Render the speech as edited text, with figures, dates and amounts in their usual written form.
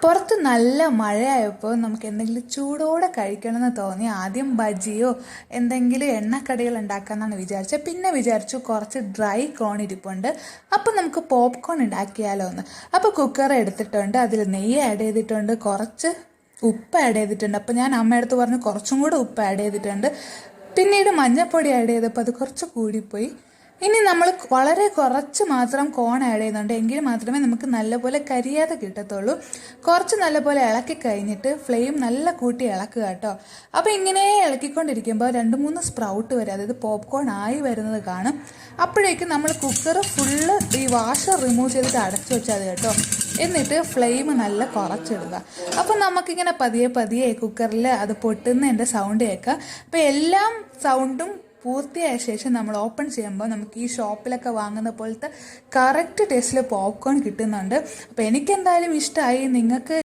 പുറത്ത് നല്ല മഴയായപ്പോൾ നമുക്ക് എന്തെങ്കിലും ചൂടോടെ കഴിക്കണമെന്ന് തോന്നി. ആദ്യം ബജിയോ എന്തെങ്കിലും എണ്ണക്കടികൾ ഉണ്ടാക്കാമെന്നാണ് വിചാരിച്ചത്. പിന്നെ വിചാരിച്ചു കുറച്ച് ഡ്രൈ കോൺ ഇരിപ്പുണ്ട്, അപ്പം നമുക്ക് പോപ്കോൺ ഉണ്ടാക്കിയാലോ എന്ന്. അപ്പോൾ കുക്കർ എടുത്തിട്ടുണ്ട്, അതിൽ നെയ്യ് ആഡ് ചെയ്തിട്ടുണ്ട്, കുറച്ച് ഉപ്പ് ആഡ് ചെയ്തിട്ടുണ്ട്. അപ്പോൾ ഞാൻ അമ്മയടുത്ത് പറഞ്ഞു കുറച്ചും കൂടെ ഉപ്പ് ആഡ് ചെയ്തിട്ടുണ്ട്. പിന്നീട് മഞ്ഞൾപ്പൊടി ആഡ് ചെയ്തപ്പോൾ അത് കുറച്ച് കൂടിപ്പോയി. ഇനി നമ്മൾ വളരെ കുറച്ച് മാത്രം കോൺ ആഡ് ചെയ്യുന്നുണ്ട്, എങ്കിൽ മാത്രമേ നമുക്ക് നല്ലപോലെ കരിയാതെ കിട്ടത്തുള്ളൂ. കുറച്ച് നല്ലപോലെ ഇളക്കി കഴിഞ്ഞിട്ട് ഫ്ലെയിം നല്ല കൂട്ടി ഇളക്കുക കേട്ടോ. അപ്പോൾ ഇങ്ങനെ ഇളക്കിക്കൊണ്ടിരിക്കുമ്പോൾ 2-3 സ്പ്രൗട്ട് വരെ, അതായത് പോപ്കോൺ ആയി വരുന്നത് കാണും. അപ്പോഴേക്കും നമ്മൾ കുക്കർ ഫുള്ള് ഈ വാഷർ റിമൂവ് ചെയ്തിട്ട് അടച്ചു വെച്ചാൽ മതി കേട്ടോ. എന്നിട്ട് ഫ്ലെയിം നല്ല കുറച്ചിടുക. അപ്പോൾ നമുക്കിങ്ങനെ പതിയെ പതിയെ കുക്കറിൽ അത് പൊട്ടുന്നതിൻ്റെ സൗണ്ട് കേൾക്കാം. അപ്പോൾ എല്ലാം സൗണ്ടും പൂർത്തിയായ ശേഷം നമ്മൾ ഓപ്പൺ ചെയ്യുമ്പോൾ നമുക്ക് ഈ ഷോപ്പിലൊക്കെ വാങ്ങുന്ന പോലത്തെ കറക്റ്റ് ടേസ്റ്റിൽ പോപ്കോൺ കിട്ടുന്നുണ്ട്. അപ്പോൾ എനിക്കെന്തായാലും ഇഷ്ടമായി. നിങ്ങൾക്ക്